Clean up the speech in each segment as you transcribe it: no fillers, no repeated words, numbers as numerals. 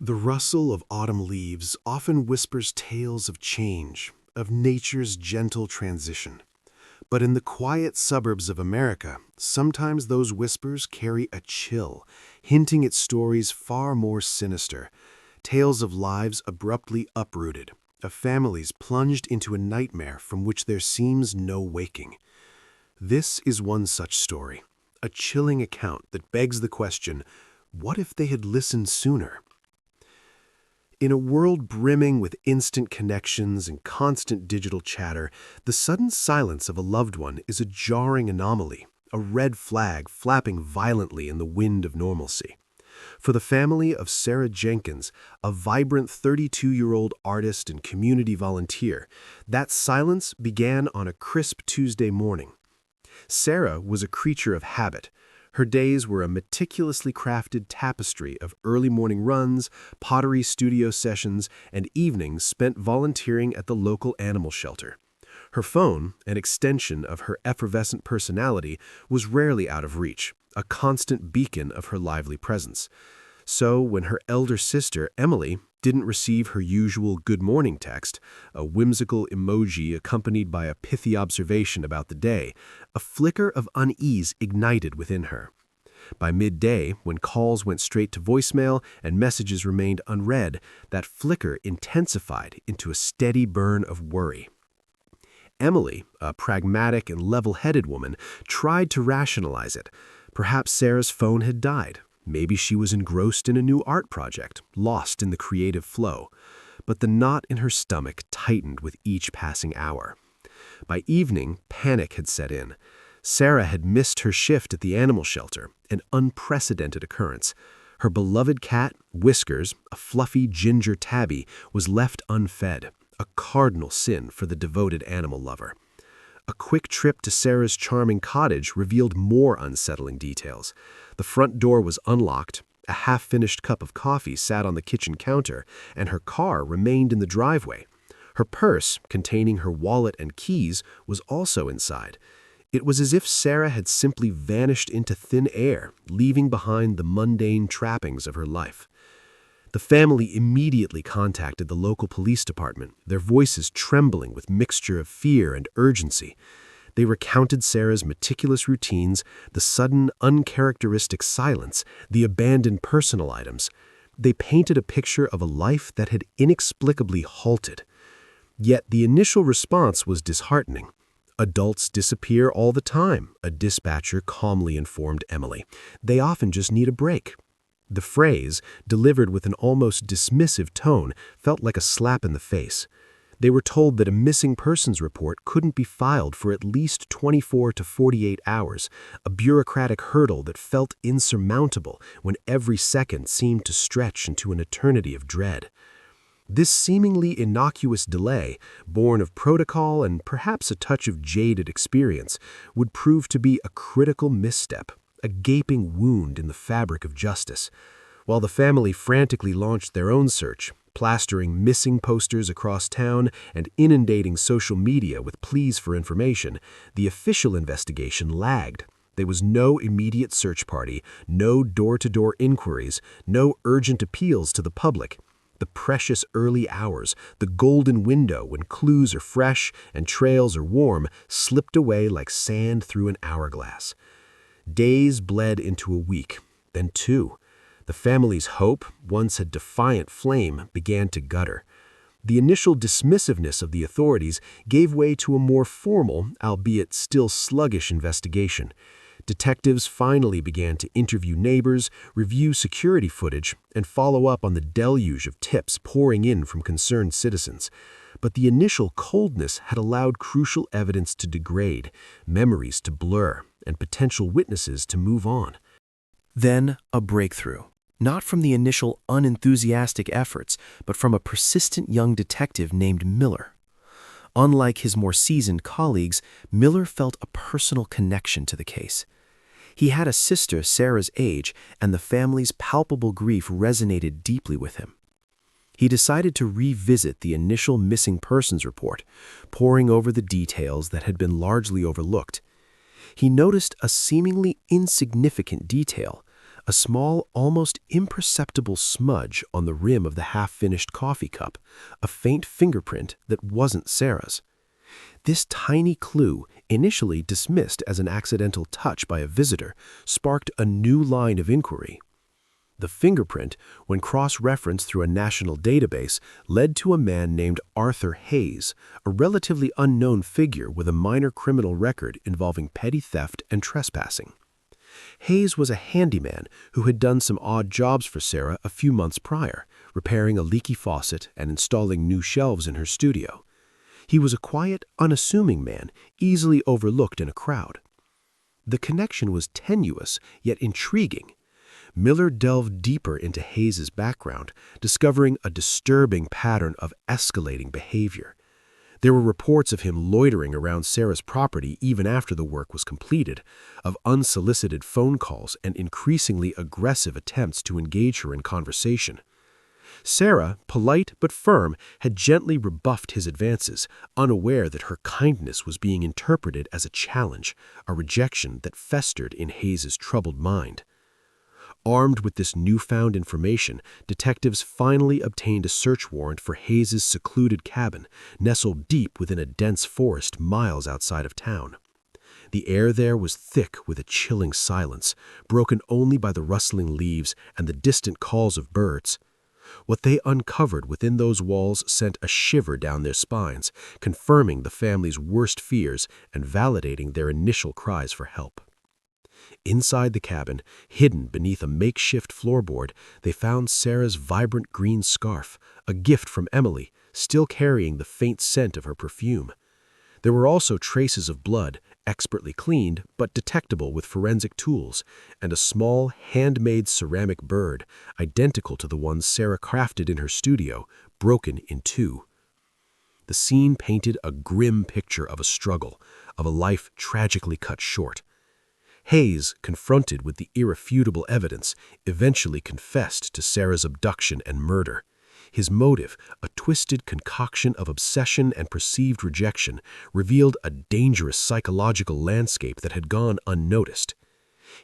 The rustle of autumn leaves often whispers tales of change, of nature's gentle transition. But in the quiet suburbs of America, sometimes those whispers carry a chill, hinting at stories far more sinister. Tales of lives abruptly uprooted, of families plunged into a nightmare from which there seems no waking. This is one such story, a chilling account that begs the question, what if they had listened sooner? In a world brimming with instant connections and constant digital chatter, the sudden silence of a loved one is a jarring anomaly, a red flag flapping violently in the wind of normalcy. For the family of Sarah Jenkins, a vibrant 32-year-old artist and community volunteer, that silence began on a crisp Tuesday morning. Sarah was a creature of habit. Her days were a meticulously crafted tapestry of early morning runs, pottery studio sessions, and evenings spent volunteering at the local animal shelter. Her phone, an extension of her effervescent personality, was rarely out of reach, a constant beacon of her lively presence. So when her elder sister, Emily, didn't receive her usual good morning text, a whimsical emoji accompanied by a pithy observation about the day, a flicker of unease ignited within her. By midday, when calls went straight to voicemail and messages remained unread, that flicker intensified into a steady burn of worry. Emily, a pragmatic and level-headed woman, tried to rationalize it. Perhaps Sarah's phone had died. Maybe she was engrossed in a new art project, lost in the creative flow. But the knot in her stomach tightened with each passing hour. By evening, panic had set in. Sarah had missed her shift at the animal shelter, an unprecedented occurrence. Her beloved cat, Whiskers, a fluffy ginger tabby, was left unfed, a cardinal sin for the devoted animal lover. A quick trip to Sarah's charming cottage revealed more unsettling details. The front door was unlocked, a half-finished cup of coffee sat on the kitchen counter, and her car remained in the driveway. Her purse, containing her wallet and keys, was also inside. It was as if Sarah had simply vanished into thin air, leaving behind the mundane trappings of her life. The family immediately contacted the local police department, their voices trembling with mixture of fear and urgency. They recounted Sarah's meticulous routines, the sudden, uncharacteristic silence, the abandoned personal items. They painted a picture of a life that had inexplicably halted. Yet the initial response was disheartening. Adults disappear all the time, a dispatcher calmly informed Emily. They often just need a break. The phrase, delivered with an almost dismissive tone, felt like a slap in the face. They were told that a missing persons report couldn't be filed for at least 24 to 48 hours, a bureaucratic hurdle that felt insurmountable when every second seemed to stretch into an eternity of dread. This seemingly innocuous delay, born of protocol and perhaps a touch of jaded experience, would prove to be a critical misstep, a gaping wound in the fabric of justice. While the family frantically launched their own search, plastering missing posters across town and inundating social media with pleas for information, the official investigation lagged. There was no immediate search party, no door-to-door inquiries, no urgent appeals to the public. The precious early hours, the golden window when clues are fresh and trails are warm, slipped away like sand through an hourglass. Days bled into a week, then two. The family's hope, once a defiant flame, began to gutter. The initial dismissiveness of the authorities gave way to a more formal, albeit still sluggish investigation. Detectives finally began to interview neighbors, review security footage, and follow up on the deluge of tips pouring in from concerned citizens. But the initial coldness had allowed crucial evidence to degrade, memories to blur, and potential witnesses to move on. Then a breakthrough. Not from the initial unenthusiastic efforts, but from a persistent young detective named Miller. Unlike his more seasoned colleagues, Miller felt a personal connection to the case. He had a sister Sarah's age, and the family's palpable grief resonated deeply with him. He decided to revisit the initial missing persons report, poring over the details that had been largely overlooked. He noticed a seemingly insignificant detail, a small, almost imperceptible smudge on the rim of the half-finished coffee cup, a faint fingerprint that wasn't Sarah's. This tiny clue, initially dismissed as an accidental touch by a visitor, sparked a new line of inquiry. The fingerprint, when cross-referenced through a national database, led to a man named Arthur Hayes, a relatively unknown figure with a minor criminal record involving petty theft and trespassing. Hayes was a handyman who had done some odd jobs for Sarah a few months prior, repairing a leaky faucet and installing new shelves in her studio. He was a quiet, unassuming man, easily overlooked in a crowd. The connection was tenuous, yet intriguing. Miller delved deeper into Hayes's background, discovering a disturbing pattern of escalating behavior. There were reports of him loitering around Sarah's property even after the work was completed, of unsolicited phone calls and increasingly aggressive attempts to engage her in conversation. Sarah, polite but firm, had gently rebuffed his advances, unaware that her kindness was being interpreted as a challenge, a rejection that festered in Hayes's troubled mind. Armed with this newfound information, detectives finally obtained a search warrant for Hayes's secluded cabin, nestled deep within a dense forest miles outside of town. The air there was thick with a chilling silence, broken only by the rustling leaves and the distant calls of birds. What they uncovered within those walls sent a shiver down their spines, confirming the family's worst fears and validating their initial cries for help. Inside the cabin, hidden beneath a makeshift floorboard, they found Sarah's vibrant green scarf, a gift from Emily, still carrying the faint scent of her perfume. There were also traces of blood, expertly cleaned but detectable with forensic tools, and a small, handmade ceramic bird, identical to the one Sarah crafted in her studio, broken in two. The scene painted a grim picture of a struggle, of a life tragically cut short. Hayes, confronted with the irrefutable evidence, eventually confessed to Sarah's abduction and murder. His motive, a twisted concoction of obsession and perceived rejection, revealed a dangerous psychological landscape that had gone unnoticed.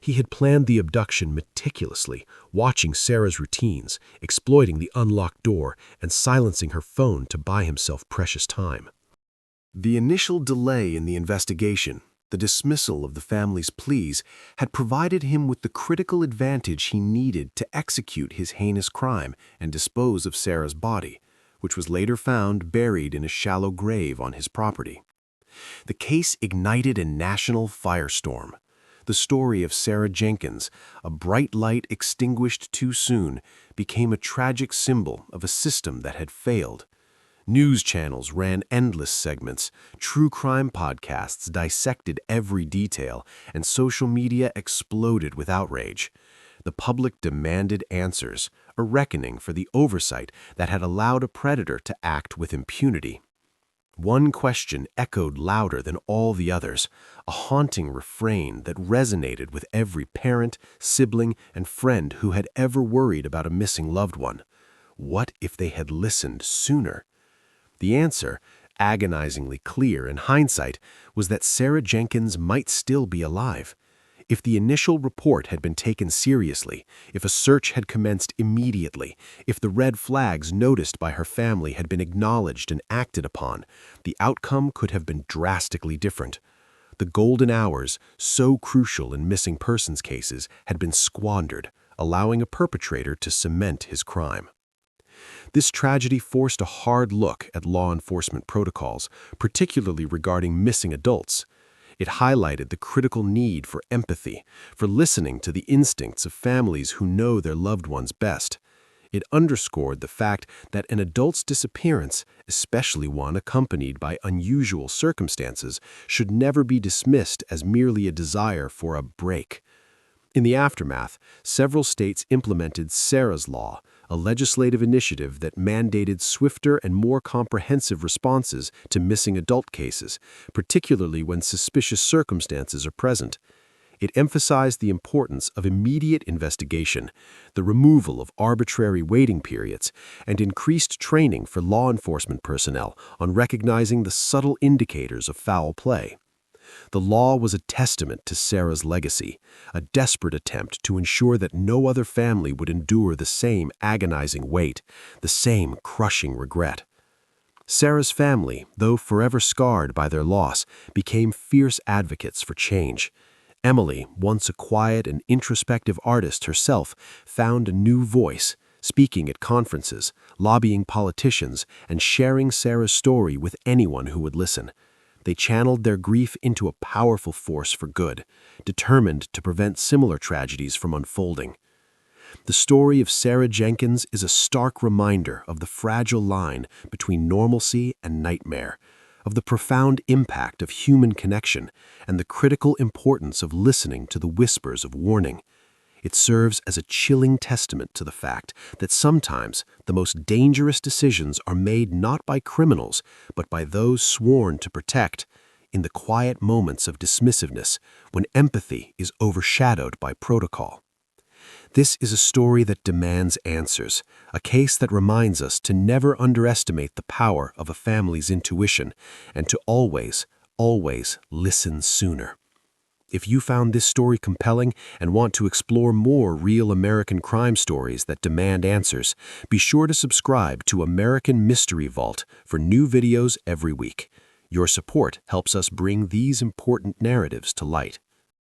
He had planned the abduction meticulously, watching Sarah's routines, exploiting the unlocked door, and silencing her phone to buy himself precious time. The initial delay in the investigation, the dismissal of the family's pleas, had provided him with the critical advantage he needed to execute his heinous crime and dispose of Sarah's body, which was later found buried in a shallow grave on his property. The case ignited a national firestorm. The story of Sarah Jenkins, a bright light extinguished too soon, became a tragic symbol of a system that had failed. News channels ran endless segments, true crime podcasts dissected every detail, and social media exploded with outrage. The public demanded answers, a reckoning for the oversight that had allowed a predator to act with impunity. One question echoed louder than all the others, a haunting refrain that resonated with every parent, sibling, and friend who had ever worried about a missing loved one. What if they had listened sooner? The answer, agonizingly clear in hindsight, was that Sarah Jenkins might still be alive. If the initial report had been taken seriously, if a search had commenced immediately, if the red flags noticed by her family had been acknowledged and acted upon, the outcome could have been drastically different. The golden hours, so crucial in missing persons cases, had been squandered, allowing a perpetrator to cement his crime. This tragedy forced a hard look at law enforcement protocols, particularly regarding missing adults. It highlighted the critical need for empathy, for listening to the instincts of families who know their loved ones best. It underscored the fact that an adult's disappearance, especially one accompanied by unusual circumstances, should never be dismissed as merely a desire for a break. In the aftermath, several states implemented Sarah's Law, a legislative initiative that mandated swifter and more comprehensive responses to missing adult cases, particularly when suspicious circumstances are present. It emphasized the importance of immediate investigation, the removal of arbitrary waiting periods, and increased training for law enforcement personnel on recognizing the subtle indicators of foul play. The law was a testament to Sarah's legacy, a desperate attempt to ensure that no other family would endure the same agonizing weight, the same crushing regret. Sarah's family, though forever scarred by their loss, became fierce advocates for change. Emily, once a quiet and introspective artist herself, found a new voice, speaking at conferences, lobbying politicians, and sharing Sarah's story with anyone who would listen. They channeled their grief into a powerful force for good, determined to prevent similar tragedies from unfolding. The story of Sarah Jenkins is a stark reminder of the fragile line between normalcy and nightmare, of the profound impact of human connection, and the critical importance of listening to the whispers of warning. It serves as a chilling testament to the fact that sometimes the most dangerous decisions are made not by criminals, but by those sworn to protect, in the quiet moments of dismissiveness when empathy is overshadowed by protocol. This is a story that demands answers, a case that reminds us to never underestimate the power of a family's intuition and to always, always listen sooner. If you found this story compelling and want to explore more real American crime stories that demand answers, be sure to subscribe to American Mystery Vault for new videos every week. Your support helps us bring these important narratives to light.